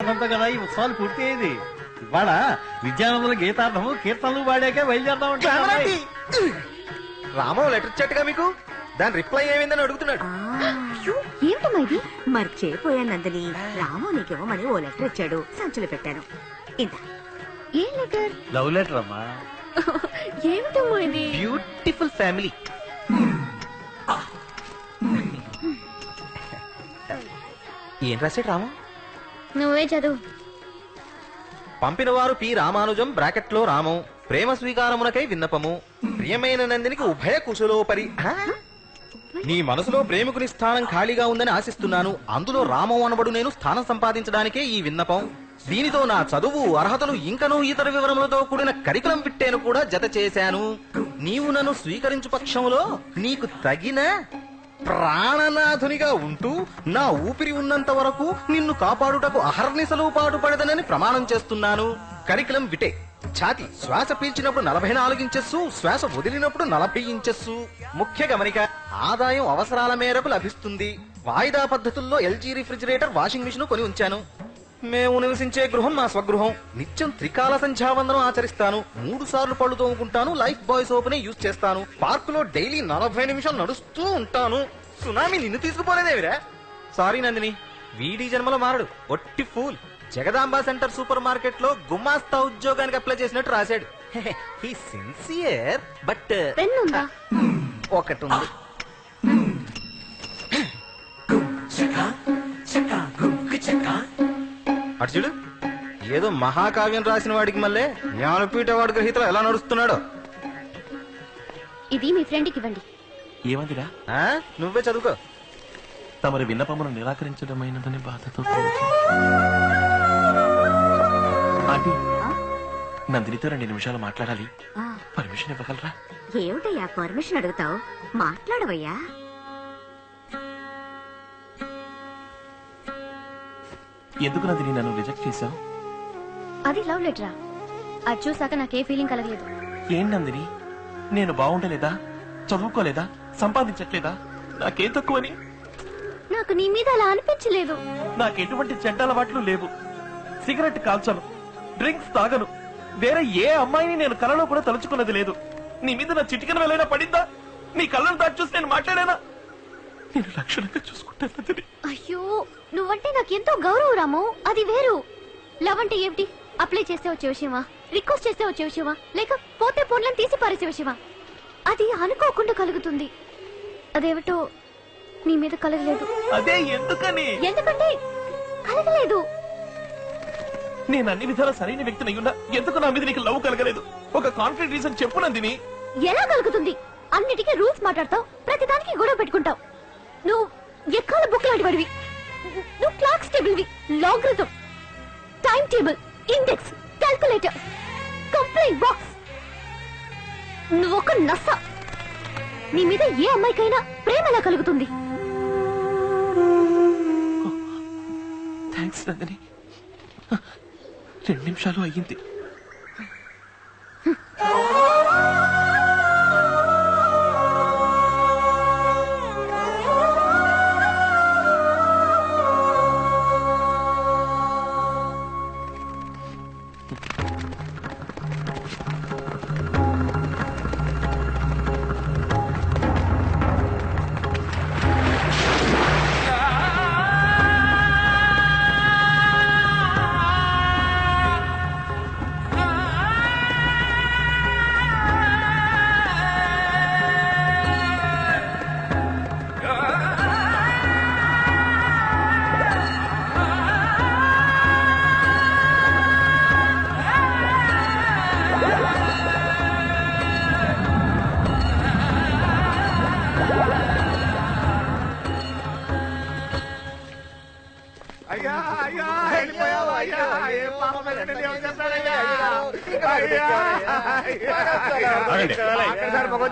తర్వాతంతా కదా ఈ ఉత్సవాలు పూర్తి అయ్యేది. ఇవాళ విద్యానందుల గీతార్థము కీర్తనలు వాడాకే బయలుదేరదామంటే రామం లెటర్ ఇచ్చాట్టుగా మీకు, దాని రిప్లై ఏమైందని అడుగుతున్నాడు. ఏమిటమ్మా ఇది? మర్చిపోయాను నందిని. రాము నీకేమని ఓ లెటర్ ఇచ్చాడు, సంచులు పెట్టాను. ఇంత ఏం లెటర్? లవ్ లెటర్ అమ్మా. ఏమిటమ్మా ఇది? Beautiful family. ఏం రాశాడు రాము? నువ్వే చదువు. పంపిన వారు పి రామానుజం బ్రాకెట్లో రామం. ప్రేమ స్వీకారమునకై విన్నపము. ప్రియమైన నందినికి ఉభయ కుశలోపరి. నీ మనసులో ప్రేమికుని స్థానం ఖాళీగా ఉందని ఆశిస్తున్నాను. అందులో రామం అనబడు నేను స్థానం సంపాదించడానికే ఈ విన్నపం. దీనితో నా చదువు అర్హతలు ఇంకనూ ఇతర వివరములతో కూడిన కరికులం పిట్టేను కూడా జత చేశాను. నీవు నన్ను స్వీకరించు పక్షంలో నీకు తగిన ప్రాణనాథునిగా ఉంటూ నా ఊపిరి ఉన్నంత వరకు నిన్ను కాపాడుటకు అహర్నిశలు పాటుపడదనని ప్రమాణం చేస్తున్నాను. కరికులం విటే. ఛాతి శ్వాస పీల్చినప్పుడు 44 ఇంచెస్సు, శ్వాస వదిలినప్పుడు 40 ఇంచెస్సు. ముఖ్య గమనిక, ఆదాయం అవసరాల మేరకు లభిస్తుంది. వాయిదా పద్ధతుల్లో ఎల్జీ రిఫ్రిజిరేటర్, వాషింగ్ మిషన్ కొని ఉంచాను. మేము నివసించే గృహం మా స్వగృహం. నిత్యం త్రికాల సంధ్యావందనం ఆచరిస్తాను. 3 సార్లు పళ్ళు తోముకుంటాను. లైఫ్ బాయ్ సోప్ నే యూజ్ చేస్తాను. పార్క్ లో డైలీ 40 నిమిషాలు నడుస్తూ ఉంటాను. సునామీ నిన్ను తీసుకుపోలేదేవిరా? సారీ నందిని, వీడి జన్మలో మారడు, ఒట్టి fool. Jagadamba centre supermarket లో గుమాస్తా ఉద్యోగానికి అప్లై చేసినట్టు రాశాడు. హీ సిన్సియర్ బట్ ఒకటి ఉంది. అటు చూడు, ఏదో మహాకావ్యం రాసిన వాడికి మళ్ళీ జ్ఞానపీఠ వాడి గ్రహీతలు ఎలా నడుస్తున్నాడో. ఇది మీ ఫ్రెండ్కి ఇవ్వండి. ఏమందిరా? నువ్వే చదువుకో. తమరి విన్నపమును నిరాకరించడమైనదని బాధతో ఆంటీ, నందినితో 2 నిమిషాలు మాట్లాడాలి. పర్మిషన్ ఇవ్వగలరా? ఏమిటయ్యా పర్మిషన్ అడుగుతావు? మాట్లాడవయ్యా. ఎందుకు నందిని నన్ను రిజెక్ట్ చేశావు? అది లవ్ లెటరా? అది చూసాక నాకే ఫీలింగ్ కలగలేదు. ఏం నందిని, నేను బాగుండలేదా? చదువుకోలేదా? సంపాదించట్లేదా? నాకేం తక్కువని? నాకు నీ మీద అలా అనిపించలేదు. నాకెటువంటి చెడ్డ అలవాట్లు లేవు. సిగరెట్ కాల్చను, డ్రింక్స్ తాగను. వేరే ఏ అమ్మాయిని నేను కలలో కూడా తలుచుకున్నది లేదు. నీ మీద నా చిటికన వెళ్ళైనా పడిందా? నీ కళ్ళను దాటి చూసి నేను మాట్లాడానా? నేను లక్షణంగా చూసుకుంటాను. అయ్యో, నువ్వంటే నాకెంతో గౌరవం రాము. అది వేరు. లవ్ అంటే ఏమిటి? అప్లై చేస్తే వచ్చే విషయమా? రిక్వెస్ట్ చేస్తే వచ్చే విషయమా? లేక పోతే ఫోన్లను తీసి పారేసే విషయమా? అది అనుకోకుండా కలుగుతుంది. అదేమిటో నీ మీద కలగలేదు. అదే ఎందుకని? ఎందుకంటే కలగలేదు. నేను అన్ని విధాలా సరైన వ్యక్తిని అయ్యున్నా ఎందుకు నా మీద నీకు లవ్ కలగలేదు? ఒక కాన్ఫిడెంట్ రీజన్ చెప్పు నందిని. ఎలా కలుగుతుంది? అన్నిటికీ రూల్స్ మాట్లాడతావు, ప్రతిదానికి గొడవ పెట్టుకుంటావు. నువ్వు ఎక్కాల బుక్ లాంటి వాడివి. నువ్వు క్లాక్స్ టేబుల్వి, logarithm, time table, index, calculator, complaint box. నువ్వొక నస. నీ మీద ఏ అమ్మాయికైనా ప్రేమ ఎలా కలుగుతుంది? థ్యాంక్స్ నందిని. 2 నిమిషాలు అయ్యింది.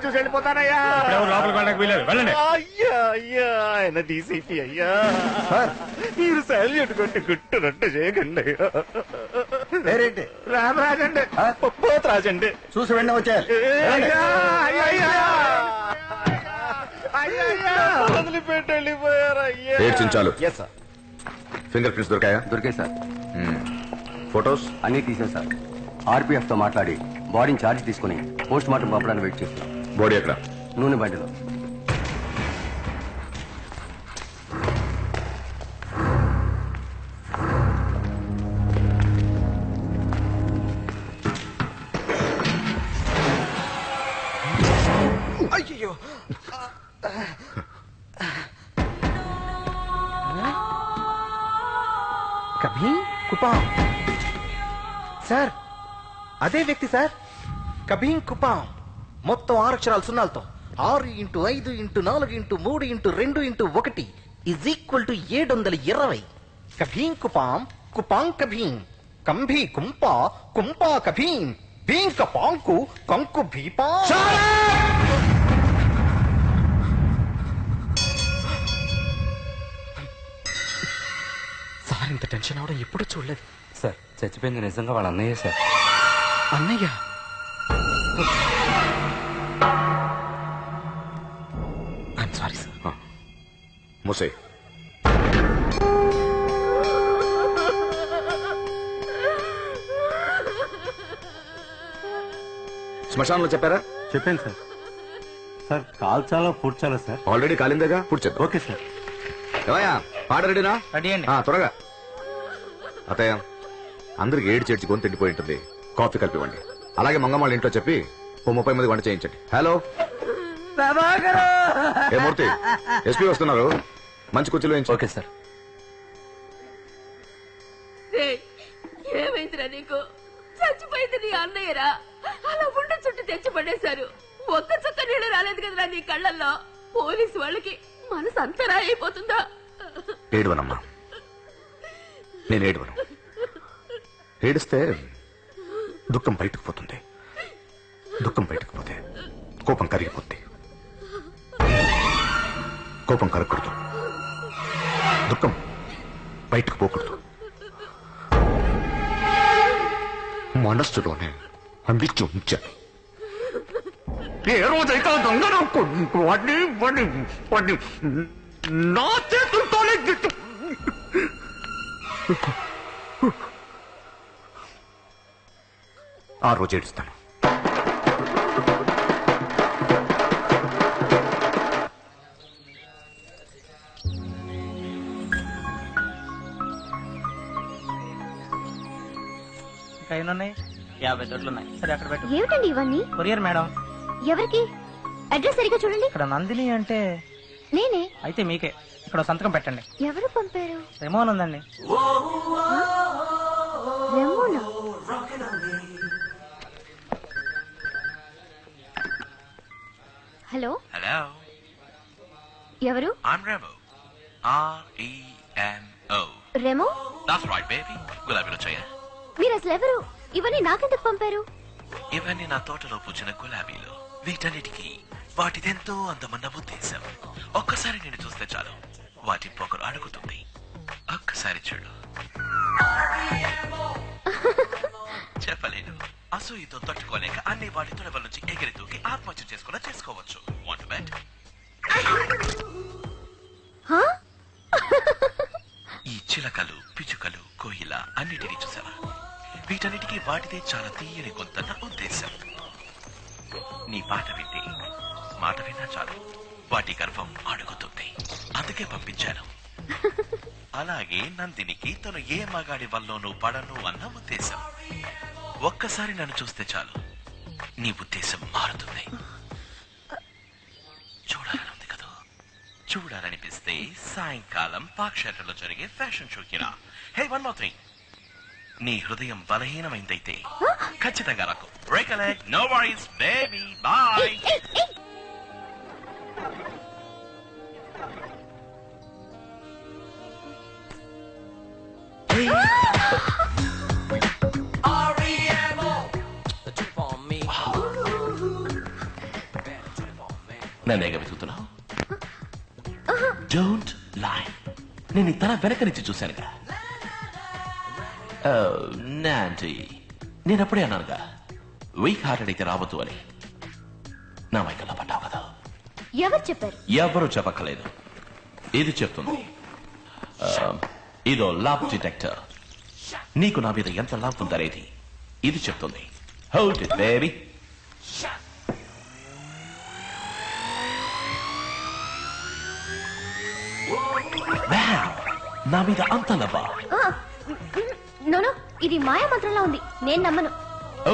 చూసి వెళ్ళిపోతానయ్యా. వెళ్ళండి. అయ్యా అయ్యా, ఆయన డీసీపీ అయ్యా. మీరు సాల్యూట్ కొట్టి గుట్టునట్టు చేయకండి అయ్యా. పేరేంటి? రామరాజండి. పోతరాజండి. చూసి వెంట వచ్చారు. వదిలిపెట్టి వెళ్ళిపోయారు అయ్యా. ఏడ్చించాలు. Yes sir. ఫింగర్ ప్రింట్స్ దొరికాయా? దొరికాయి సార్. ఫొటోస్ అన్నీ తీసాం సార్. ఆర్పీఎఫ్ తో మాట్లాడి బాడీని ఛార్జ్ తీసుకుని పోస్ట్ మార్టం పంపడానికి వెయిట్ చేస్తున్నాం. బాడీ ఎక్కడ? నూనె బండిలో. అయ్యో కభీ కుపా సార్, అదే వ్యక్తి సార్. కభీం కుపాం మొత్తం 6 అక్షరాలు సున్నాలతో 6 × 5 × 4 × 3 × 2 × 1 ఈజ్ ఈక్వల్ టు 720. కభీం కుపాం కుపాం కభీం కంభీ కుంపా కుంపా కభీం భీం కపాంకు కంకు భీపా. సార్ ఇంత టెన్షన్ అవడం ఎప్పుడు చూడలేదు సార్ చచ్చిపోయింది నిజంగా వాళ్ళ అన్నయ్య సార్. అన్నయ్య. I'm sorry sir. మూసే. శ్మశానంలో చెప్పారా? చెప్పాను సార్. సార్ కాల్చాలో పూడ్చాలా సార్? ఆల్రెడీ కాలిందేగా, పూడ్చేద్దాం. Okay sir. ఏవయ్యా, పాట రెడీనా? రెడీ అండి. త్వరగా. అత్తయ్య, అందరికి ఏడు చేర్చి గొంతు ఎండిపోయి ఉంటుంది, కాఫీ కలిపివ్వండి. అలాగే మంగమ్మ ఇంట్లో చెప్పి 30 మంది వంట చేయించండి. హలో ఏ మూర్తి, ఎస్పీ వస్తున్నారు, మంచి కుర్చీలో వేయించు. Okay sir. ఏమైందిరా నీకు? చచ్చిపోయింది నీ అన్నయ్యరా. అలా ఉండ చుట్టూ తెచ్చి పడేశారు. ఒక్క చుక్క నీళ్ళు రాలేదు కదరా నీ కళ్ళల్లో. పోలీసు వాళ్ళకి మనసు అంతరా అయిపోతుందా? ఏడవనమ్మా, నేను ఏడవను. ఏడిస్తే దుఃఖం బయటకు పోతుంది, దుఃఖం బయటకు పోతే కోపం కరిగిపోద్ది. కోపం కరగకూడదు, దుఃఖం బయటకు పోకూడదు. మనస్సులోనే అందించి ఉంచాను. ఏ రోజైతే దొంగను వాడిని నా చేతులతోనే ఆ రోజు ఏడుస్తాను. ఇంకా ఎన్నున్నాయి? 50 తోట్లు ఉన్నాయి. సరే అక్కడ పెట్టు. ఏమిటండి ఇవన్నీ? Courier madam. ఎవరికి? అడ్రస్ సరిగ్గా చూడండి. ఇక్కడ నందిని అంటే నేనే. అయితే మీకే. ఇక్కడ సంతకం పెట్టండి. ఎవరు పంపారు? రెమోన్ ఉందండి. రెమోనా? హలో. Hello, ఎవరు? I'm Remo. R-E-M-O. Remo? That's right, baby. గులాబీలో చెయ్య. మీరు అసలు ఎవరు? ఇవన్నీ నాకెందుకు పంపారు? ఇవన్నీ నా తోటలో పూచిన గులాబీలు. వీటన్నిటికీ వాటిదెంతో అందమన్న ఉద్దేశం. ఒక్కసారి నేను చూస్తే చాలు, వాటి పొగరు అడుగుతుంది. ఒక్కసారి చూడు. చెప్పలేను. అసూయతో తట్టుకోలేక అన్ని వాటి తొడవల నుంచి ఎగిరి దూకి ఆత్మహత్య చేసుకోవచ్చు. Want to bet? హా? ఈ చిలకలు, పిచుకలు, కోయిల అన్నిటినీ చూసావా? వీటన్నిటికీ వాటిదే చాలా తీయని గొంతన్న ఉద్దేశం. నీ మాట విన్నా చాలు, వాటి గర్వం అడుగుతుంది. అందుకే పంపించాను. అలాగే నందినికి తను ఏ మగాడి వల్లోనూ పడను అన్న ఉద్దేశం. ఒక్కసారి నన్ను చూస్తే చాలు, నీ ఉద్దేశం మారుతుంది. చూడాలనుంది కదా? చూడాలనిపిస్తే సాయంకాలం పాక్షేటలో జరిగే ఫ్యాషన్ షోకి రా. హే, వన్ మోర్ థింగ్, నీ హృదయం బలహీనమైందైతే ఖచ్చితంగా రాకు. Recollect, no worries, baby, bye. నన్నేగ వెతుకుతున్నావు? Don't lie. నేను తన వెనక నుంచి చూశానుగా. నాంటీ, నేనప్పుడే అన్నానుగా వీక్ హార్టెడ్ అయితే రావద్దు అని. నా మైకల్లా పడ్డావు కదా. ఎవరు చెప్పారు? ఎవరు చెప్పక్కలేదు, ఇది చెప్తుంది. ఇదో లవ్ డిటెక్టర్. నీకు నా మీద ఎంత లవ్ ఉందనేది ఇది చెప్తుంది. Hold it baby. నా మీద అంత లవ్వా? నోనో, ఇది మాయా మంత్రంలా ఉంది, నేను నమ్మను.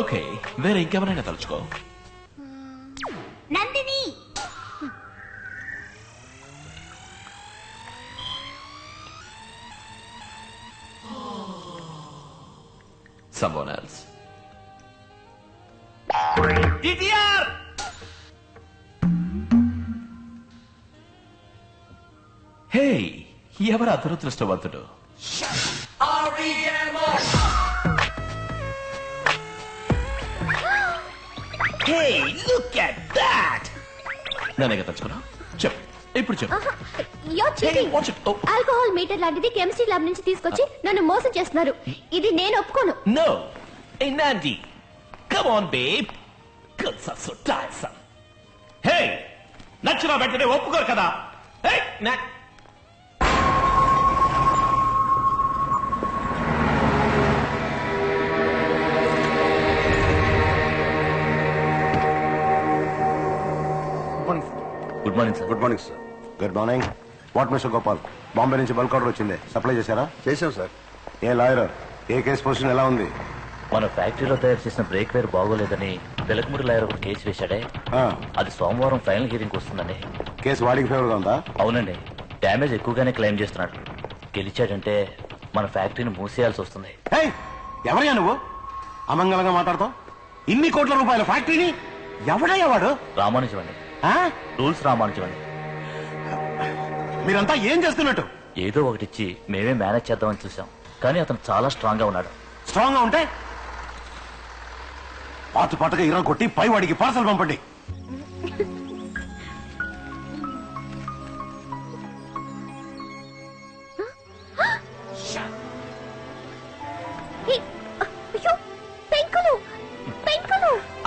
ఓకే, వేరే ఇంకెవరైనా తలుచుకో. Nandini. Someone else. DTR! Hey, ఎవరు అదృష్టవంతుడు? Hey, look at that! నన్ను తలుచుకున్నా? చెప్పు, ఇప్పుడు చెప్పు. You're cheating. Hey, watch it. Oh. Alcohol meter లాంటిది కెమిస్ట్రీ ల్యాబ్ నుంచి తీసుకొచ్చి నన్ను మోసం చేస్తున్నారు. ఇది నేను ఒప్పుకోను. No! Hey, Nandi! Come on, babe! Girls are so tiresome. Hey! నచ్చిన వెంటనే ఒప్పుకోరు కదా? Hey! Good morning sir. Good morning sir. Good morning. What mister Gopal, Bombay నుంచి బల్క్ ఆర్డర్ వచ్చింది, సప్లై చేశారా? చేశాం సార్. ఏ లాయర్, ఏ కేసు పొజిషన్ ఎలా ఉంది? మన ఫ్యాక్టరీలో తయారు చేసిన బ్రేక్ వేర్ బాగోలేదని వెలకమూరి లాయర్ ఒక కేసు వేశాడే, అది సోమవారం ఫైనల్ హియరింగ్ వస్తుందండి. కేసు వాడికి ఫేవర్ గా ఉందా? అవునండి, డ్యామేజ్ ఎక్కువగానే క్లెయిమ్ చేస్తున్నాడు. గెలిచాడంటే మన ఫ్యాక్టరీని మూసేయాల్సి వస్తుంది. ఎవరయ్యా నువ్వు అమంగళంగా మాట్లాడతావు? ఇన్ని కోట్ల రూపాయల ఫ్యాక్టరీని ఎవడయ్యా వాడు? రామానుజం అండి, రూల్స్ రామానుజం అండి. మీరంతా ఏం చేస్తున్నట్టు? ఏదో ఒకటి ఇచ్చి మేమే మేనేజ్ చేద్దామని చూసాం, కానీ అతను చాలా స్ట్రాంగ్ గా ఉన్నాడు. స్ట్రాంగ్ గా ఉంటే పాటు పాటుగా ఇరా కొట్టి పై వాడికి పార్సల్ పంపండి.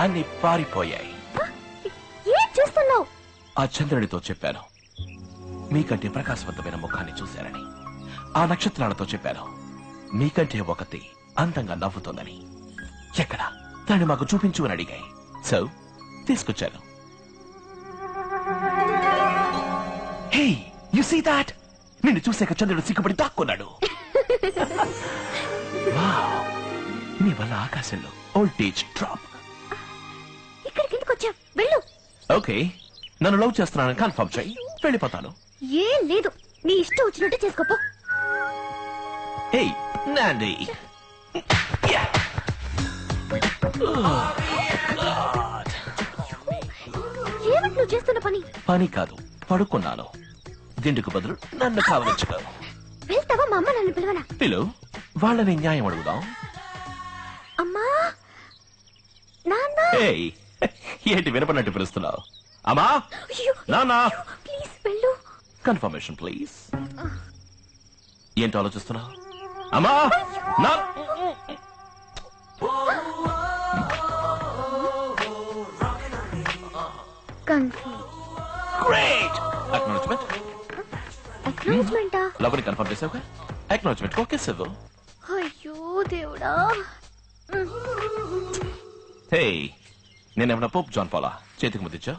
అన్ని పారిపోయాయి. ఏం చేస్తున్నావు? ఆ చంద్రుడితో చెప్పాను మీకంటే ప్రకాశవంతమైన ముఖాన్ని చూశారని. ఆ నక్షత్రాలతో చెప్పాను మీకంటే ఒకటి అందంగా నవ్వుతోందని. ఎక్కడ దాన్ని మాకు చూపించు అని అడిగాయి. సో తీసుకొచ్చాను. హే, యు సీ దాట్? నిన్ను చూసాక చంద్రుడు సిగ్గుపడి దాక్కున్నాడు. వావ్, నీ వల్ల ఆకాశంలో వోల్టేజ్ డ్రాప్. ఇక్కడికి ఎందుకు వచ్చావు? వెళ్ళు. ఓకే, నన్ను లవ్ చేస్తున్నానని కన్ఫర్మ్ చేయి, వెళ్ళిపోతాను. ఏం లేదు, నీ ఇష్టం వచ్చినట్టు చేసుకోపో. హే నాండి, ఏమిటి నువ్వు చేస్తున్న పని? పని కాదు, పడుకున్నాను. దిండుకు బదులు నన్ను కావలించుకో. వెళ్తావా? మా అమ్మ నన్ను పిలవనా? పిలు, వాళ్ళని న్యాయం అడుగుదాం. అమ్మా, నాన్న. ఏయ్, ఏంటి వినపడినట్టు పిలుస్తున్నావు? అమ్మా, నాన్నా, ప్లీజ్ వెళ్ళు. Confirmation please. ఏంటి ఆలోచిస్తున్నావు? అమ్మా, నా గ్రేట్ అక్నాలెడ్జ్మెంట్. అక్నాలెడ్జ్మెంటా? లవ్ ని కన్ఫర్మ్ చేసావుగా, అక్నాలెడ్జ్మెంట్ ఓకే సార్. అయ్యో దేవుడా. హే, నేనేమన్నా పోప్ జాన్ పాలా చేతికి ముద్దిచ్చా?